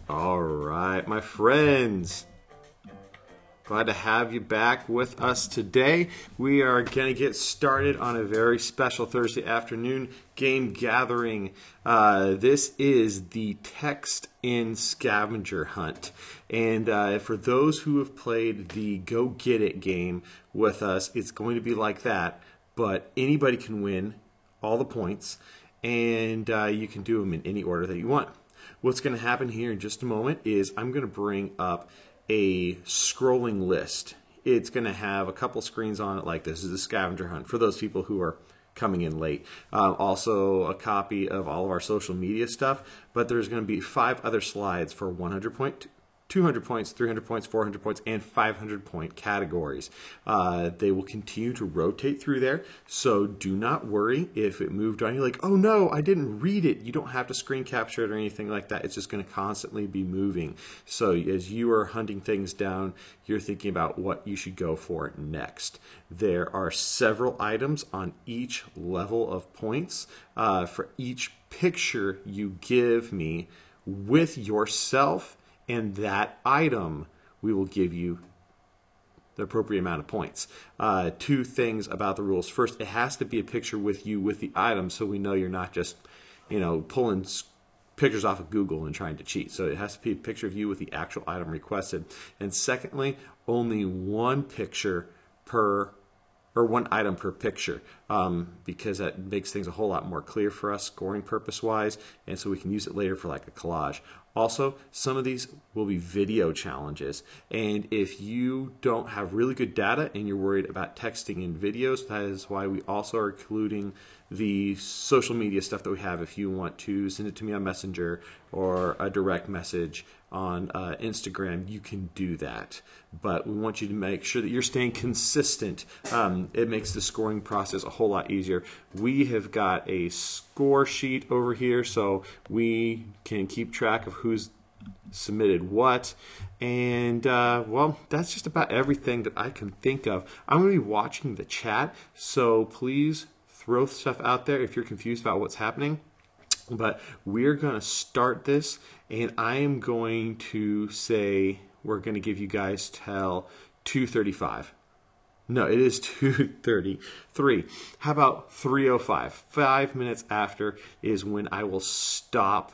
All right, my friends. Glad to have you back with us today. We are going to get started on a very special Thursday afternoon game gathering. This is the Text in Scavenger Hunt. And for those who have played the Go Get It game with us, it's going to be like that. But anybody can win all the points, and you can do them in any order that you want. What's going to happen here in just a moment is I'm going to bring up a scrolling list. It's going to have a couple screens on it like this. This is a scavenger hunt for those people who are coming in late. Also a copy of all of our social media stuff, but there's going to be 5 other slides for 100 point, 200 points, 300 points, 400 points, and 500 point categories. They will continue to rotate through there, so do not worry if it moved on. You're like, oh no, I didn't read it. You don't have to screen capture it or anything like that. It's just going to constantly be moving. So as you are hunting things down, you're thinking about what you should go for next. There are several items on each level of points. For each picture you give me with yourself and that item, we will give you the appropriate amount of points. 2 things about the rules. First, it has to be a picture with you with the item, so we know you're not just, pulling pictures off of Google and trying to cheat. So it has to be a picture of you with the actual item requested. And secondly, only one picture per or one item per picture, because that makes things a whole lot more clear for us scoring purpose-wise, and so we can use it later for like a collage. Also, some of these will be video challenges, and if you don't have really good data and you're worried about texting in videos, that is why we also are including the social media stuff that we have. If you want to send it to me on Messenger or a direct message on Instagram, you can do that. But we want you to make sure that you're staying consistent. It makes the scoring process a whole lot easier. We have got a score sheet over here, so we can keep track of who's submitted what. And well, that's just about everything that I can think of. I'm going to be watching the chat, so please throw stuff out there if you're confused about what's happening. But we're going to start this, and I am going to say we're going to give you guys till 2:35. No, it is 2:33. How about 3:05? 5 minutes after is when I will stop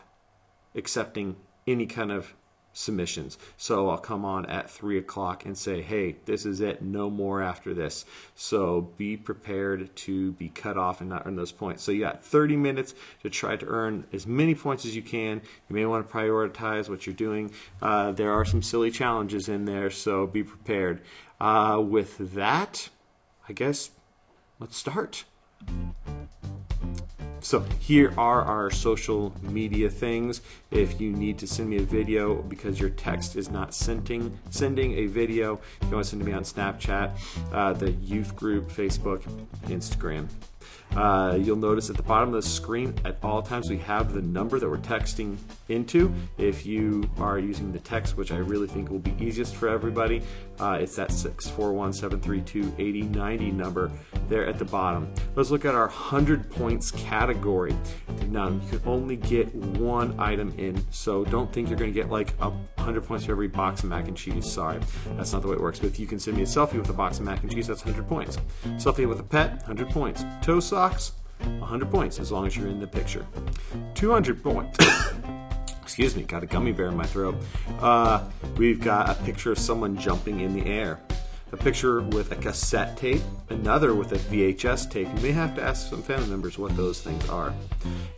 accepting any kind of submissions. So I'll come on at 3 o'clock and say, hey, this is it, no more after this. So be prepared to be cut off and not earn those points. So you got 30 minutes to try to earn as many points as you can. You may want to prioritize what you're doing. There are some silly challenges in there, so be prepared. With that, I guess let's start. So here are our social media things. If you need to send me a video because your text is not sending a video, you want to send it to me on Snapchat, the youth group, Facebook, Instagram. You'll notice at the bottom of the screen at all times we have the number that we're texting into. If you are using the text, which I really think will be easiest for everybody, it's that 641-732-8090 number there at the bottom. Let's look at our 100 points category. Now, you can only get one item in, so don't think you're going to get like 100 points for every box of mac and cheese. Sorry, that's not the way it works. But if you can send me a selfie with a box of mac and cheese, that's 100 points. Selfie with a pet, 100 points. Toe socks, 100 points as long as you're in the picture. 200 points. Excuse me, got a gummy bear in my throat. We've got a picture of someone jumping in the air. A picture with a cassette tape, another with a VHS tape. You may have to ask some family members what those things are.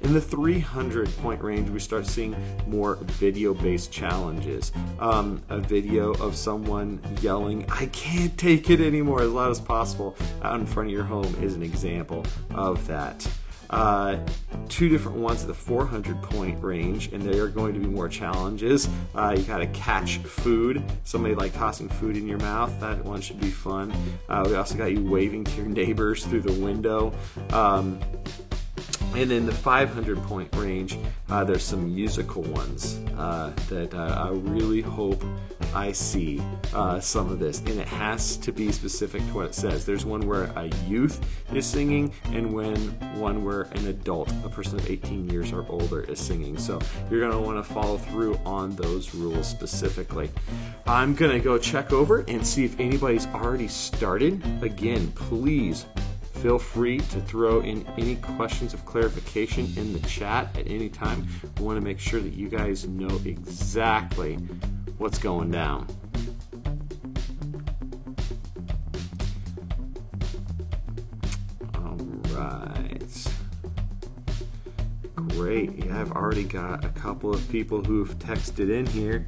In the 300 point range, we start seeing more video-based challenges. A video of someone yelling, "I can't take it anymore," as loud as possible out in front of your home is an example of that. 2 different ones at the 400 point range, and there are going to be more challenges. You gotta catch food, somebody like tossing food in your mouth. That one should be fun. We also got you waving to your neighbors through the window. And in the 500-point range, there's some musical ones that I really hope I see some of this. And it has to be specific to what it says. There's one where a youth is singing and one where an adult, a person of 18 years or older, is singing. So you're going to want to follow through on those rules specifically. I'm going to go check over and see if anybody's already started. Again, please feel free to throw in any questions of clarification in the chat at any time. We want to make sure that you guys know exactly what's going down. All right. Great. Yeah, I've already got a couple of people who've texted in here.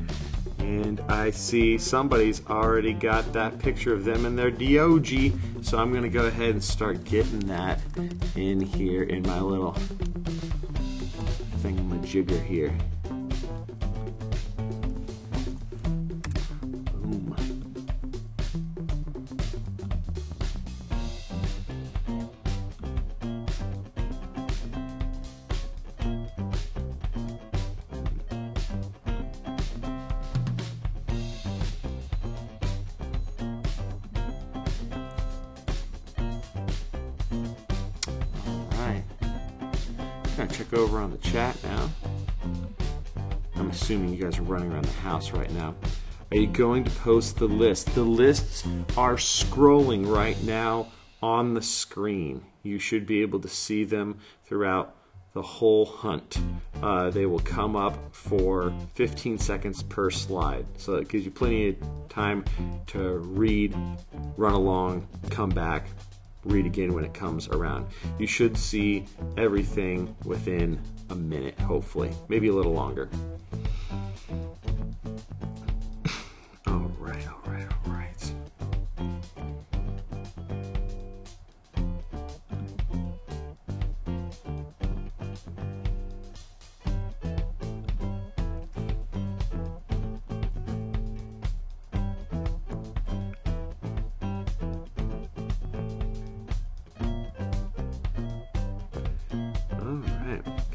And I see somebody's already got that picture of them in their DOG. So I'm going to go ahead and start getting that in here in my little thingamajigger here. Boom. I'm gonna check over on the chat now. I'm assuming you guys are running around the house right now. Are you going to post the list? The lists are scrolling right now on the screen. You should be able to see them throughout the whole hunt. They will come up for 15 seconds per slide. So it gives you plenty of time to read, run along, come back, read again when it comes around. You should see everything within a minute, hopefully. Maybe a little longer. All right, all right, all right.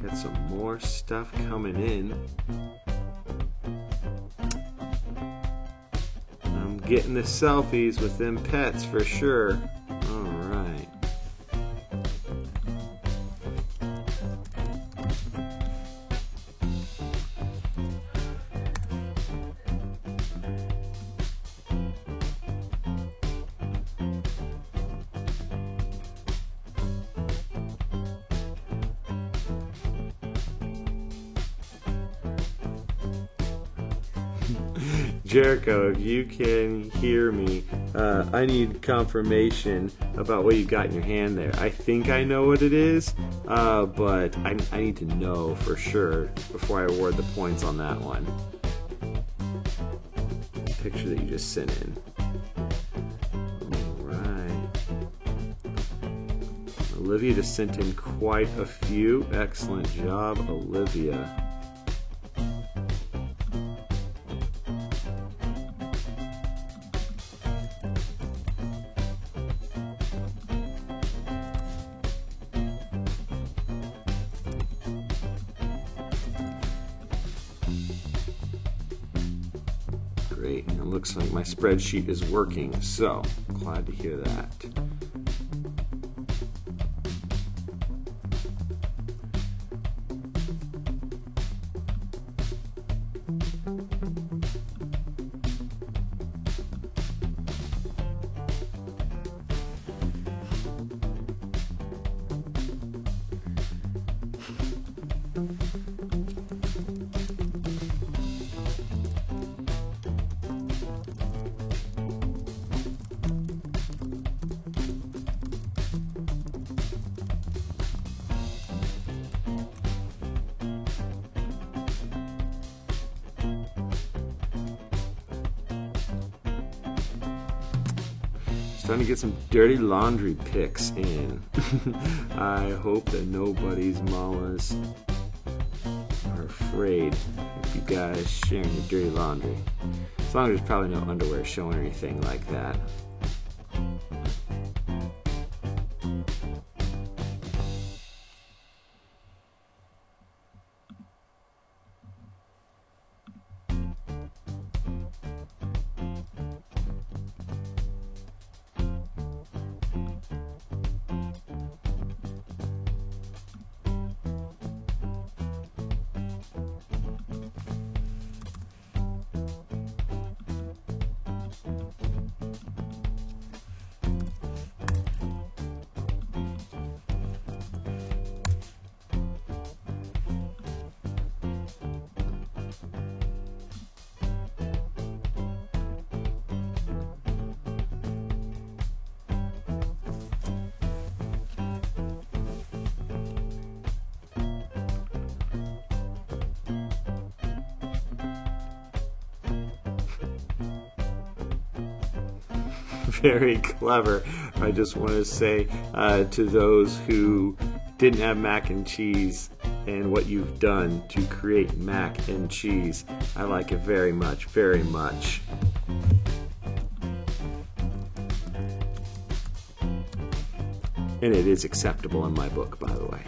Got some more stuff coming in. I'm getting the selfies with them pets for sure. All right. Jericho, if you can hear me, I need confirmation about what you got in your hand there. I think I know what it is, but I need to know for sure before I award the points on that one. The picture that you just sent in. Alright. Olivia just sent in quite a few. Excellent job, Olivia. Great, and it looks like my spreadsheet is working, so glad to hear that. Trying to get some dirty laundry pics in. I hope that nobody's mamas are afraid of you guys sharing your dirty laundry. As long as there's probably no underwear showing or anything like that. very clever. I just want to say to those who didn't have mac and cheese and what you've done to create mac and cheese, I like it very much, very much. And it is acceptable in my book, by the way.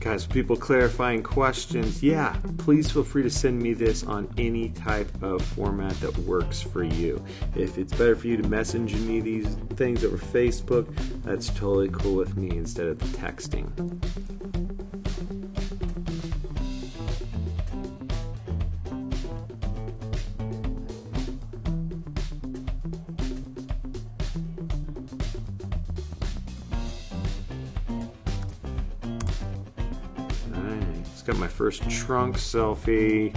Guys, people clarifying questions, yeah, please feel free to send me this on any type of format that works for you. If it's better for you to message me these things over Facebook, that's totally cool with me instead of texting. Got my first trunk selfie.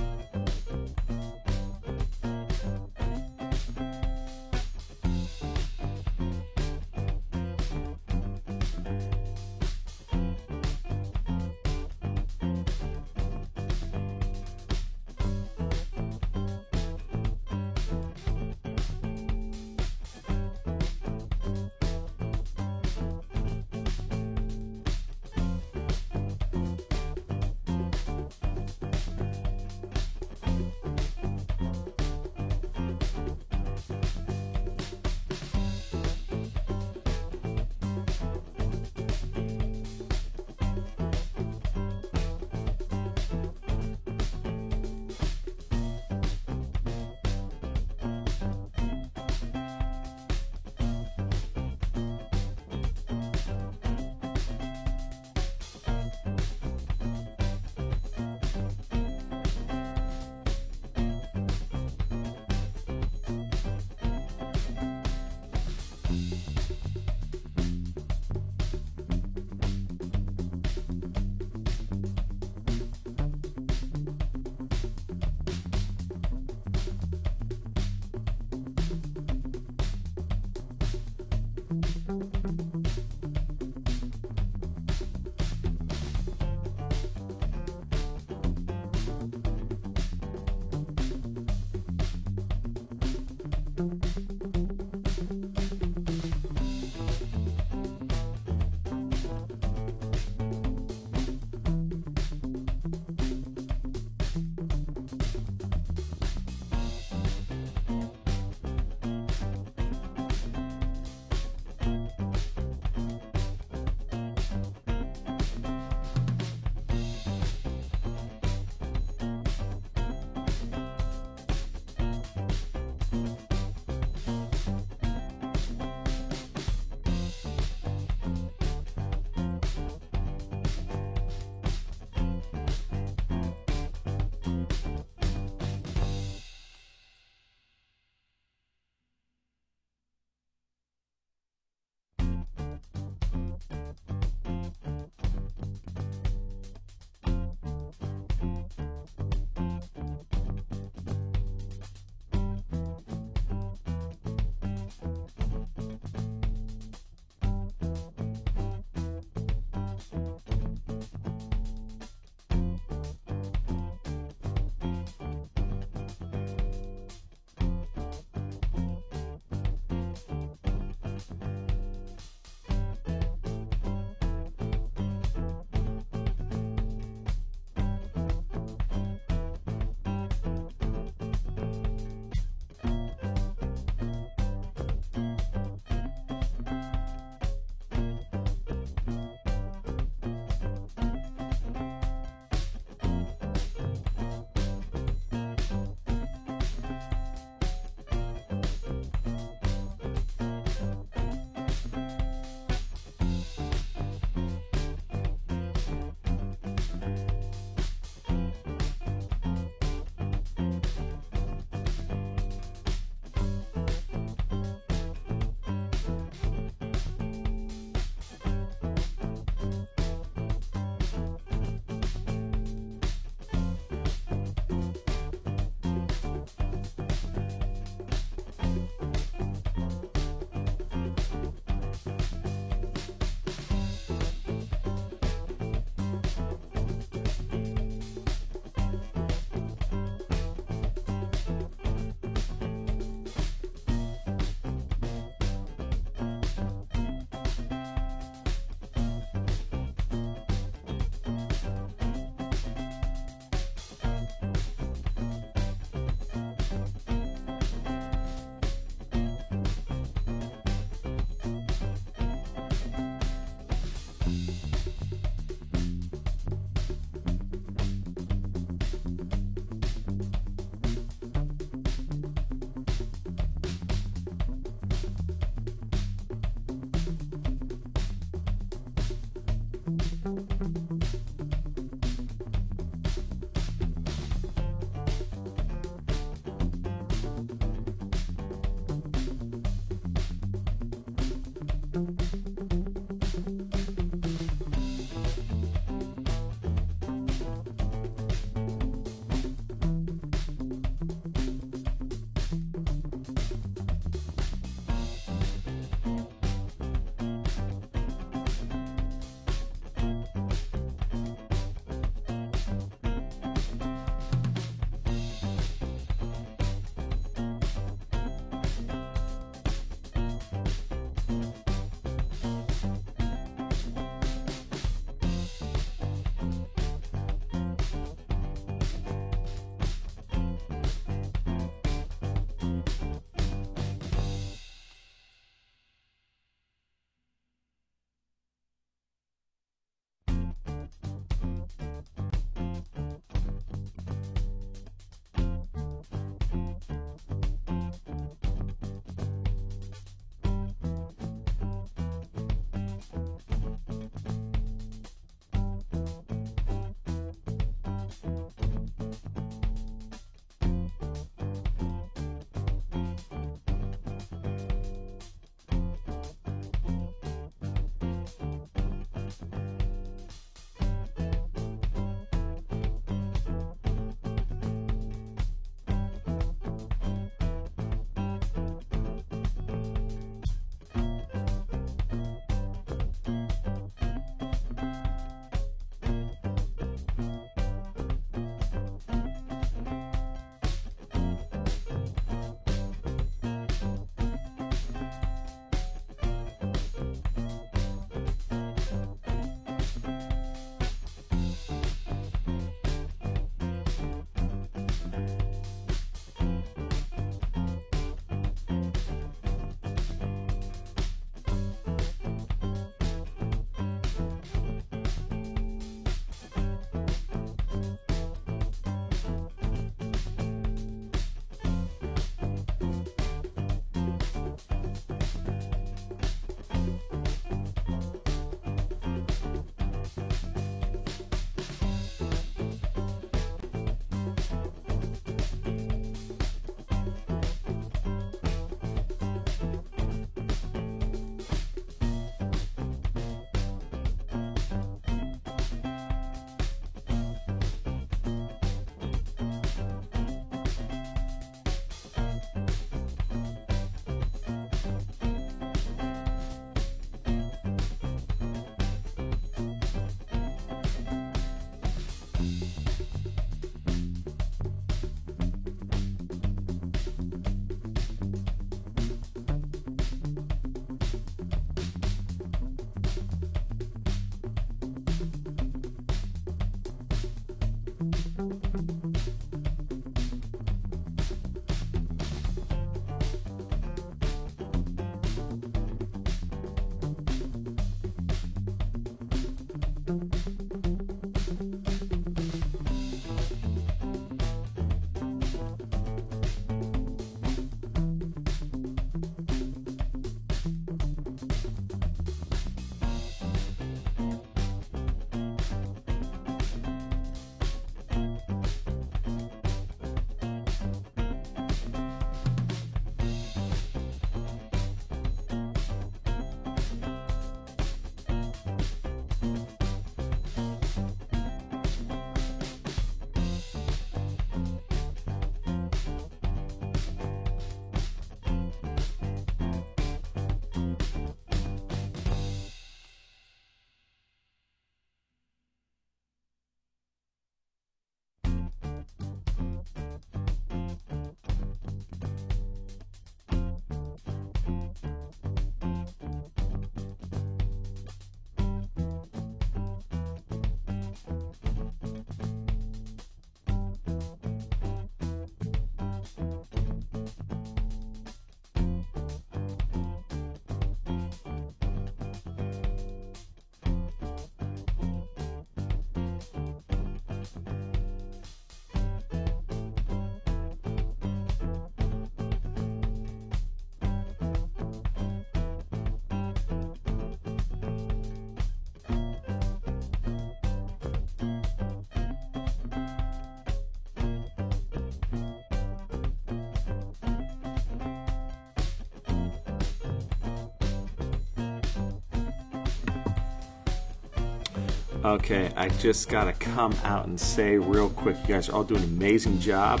Okay, I just gotta come out and say real quick, you guys are all doing an amazing job.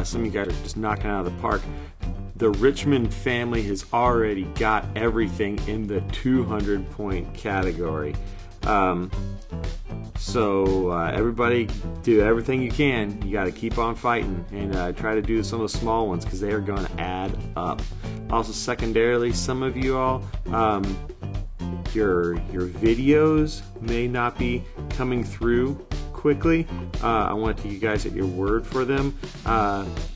Some of you guys are just knocking it out of the park. The Richmond family has already got everything in the 200-point category. So everybody do everything you can. You got to keep on fighting and try to do some of the small ones because they are going to add up. Also, secondarily, some of you all, your videos may not be coming through quickly. I want to take you guys at your word for them.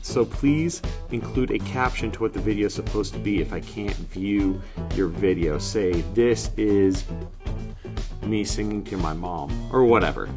So please include a caption to what the video is supposed to be if I can't view your video. Say, this is me singing to my mom, or whatever.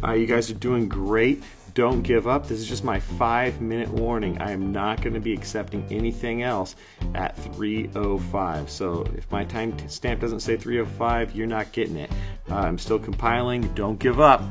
You guys are doing great. Don't give up. This is just my 5-minute warning. I am not going to be accepting anything else at 3:05. So if my time stamp doesn't say 3:05, you're not getting it. I'm still compiling. Don't give up.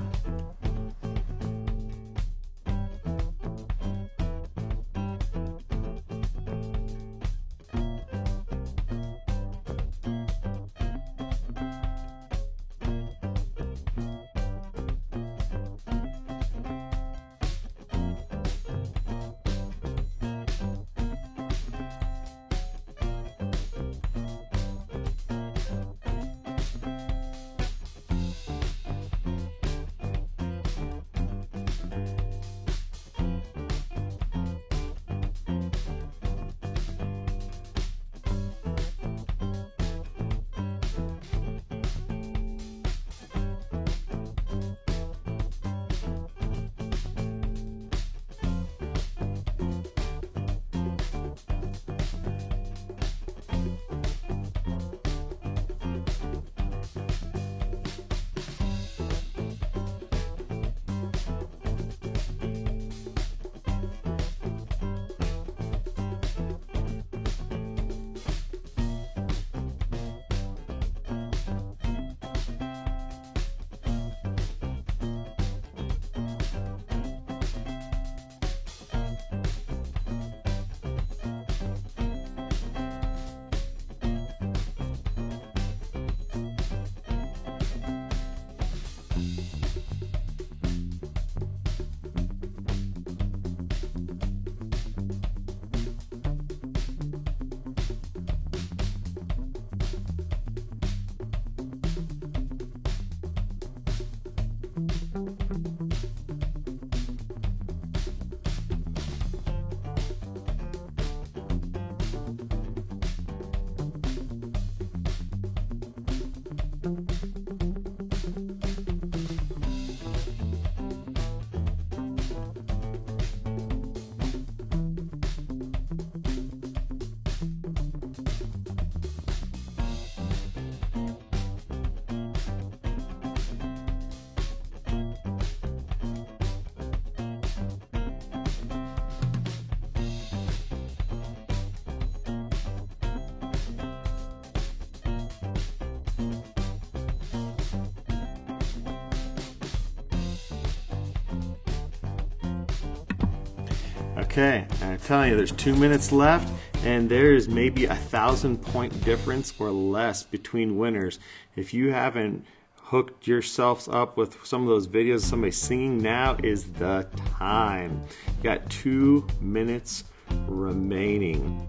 Okay, I'm telling you, there's 2 minutes left, and there is maybe 1,000-point difference or less between winners. If you haven't hooked yourselves up with some of those videos of somebody singing, now is the time. You got 2 minutes remaining.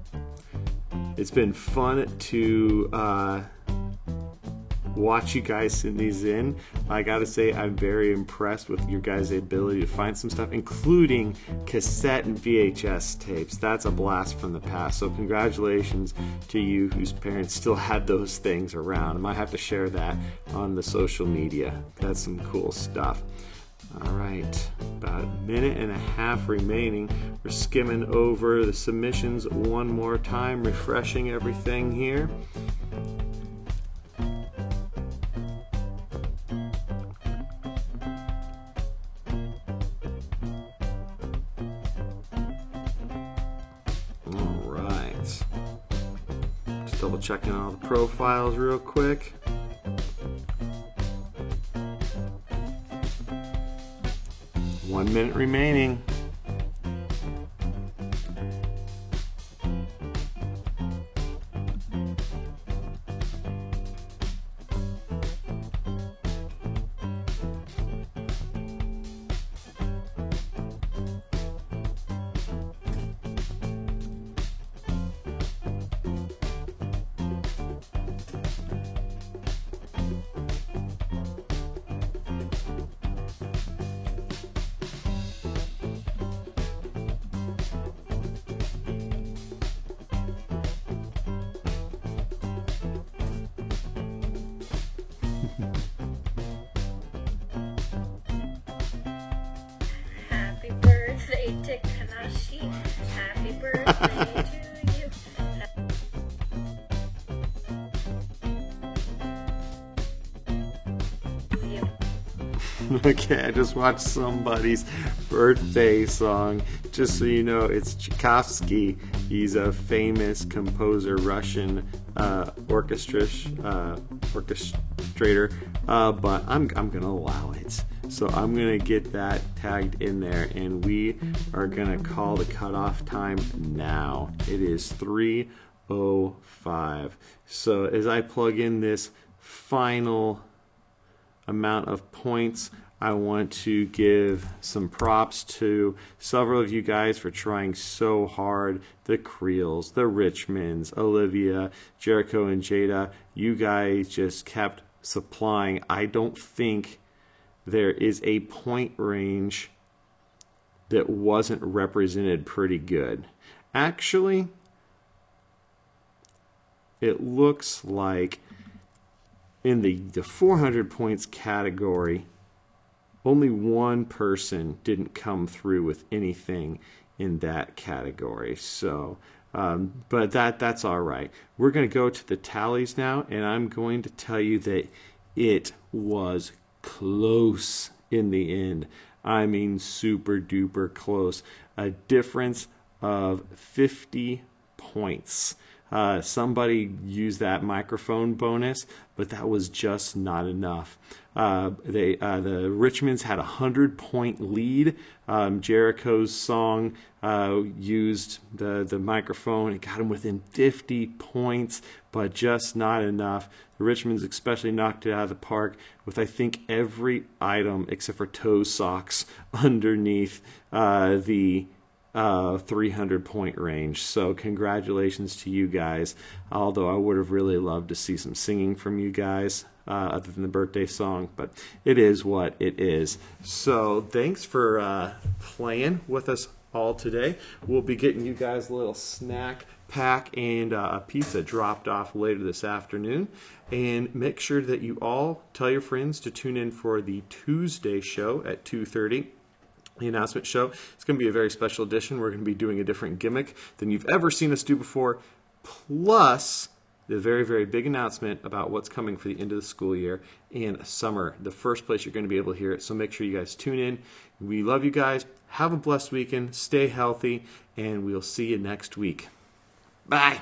It's been fun to watch you guys send these in. I gotta say, I'm very impressed with your guys' ability to find some stuff, including cassette and VHS tapes. That's a blast from the past. So congratulations to you whose parents still had those things around. I might have to share that on the social media. That's some cool stuff. All right, about 1.5 minutes remaining. We're skimming over the submissions one more time, refreshing everything here. Double checking all the profiles real quick. One minute remaining. Happy birthday to Kanashi. Happy birthday to you. Okay, I just watched somebody's birthday song. Just so you know, it's Tchaikovsky. He's a famous composer, Russian orchestrator. But I'm gonna allow it. So I'm gonna get that tagged in there, and we are gonna call the cutoff time now. It is 3:05. So as I plug in this final amount of points, I want to give some props to several of you guys for trying so hard. The Creels, the Richmonds, Olivia, Jericho, and Jada. You guys just kept supplying. I don't think there is a point range that wasn't represented pretty good. Actually, it looks like in the 400 points category, only one person didn't come through with anything in that category. So, but that's all right. We're going to go to the tallies now, and I'm going to tell you that it was close in the end. I mean, super duper close. A difference of 50 points. Somebody used that microphone bonus, but that was just not enough. The Richmonds had a 100-point lead. Jericho's song used the microphone. It got him within 50 points, but just not enough. The Richmonds especially knocked it out of the park with, I think, every item except for toe socks underneath the 300-point range. So congratulations to you guys, although I would have really loved to see some singing from you guys other than the birthday song, but it is what it is. So thanks for playing with us all today. We'll be getting you guys a little snack pack and a pizza dropped off later this afternoon, and make sure that you all tell your friends to tune in for the Tuesday show at 2:30. The announcement show. It's going to be a very special edition. We're going to be doing a different gimmick than you've ever seen us do before, plus the very, very big announcement about what's coming for the end of the school year and summer, the first place you're going to be able to hear it. So make sure you guys tune in. We love you guys. Have a blessed weekend. Stay healthy, and we'll see you next week. Bye.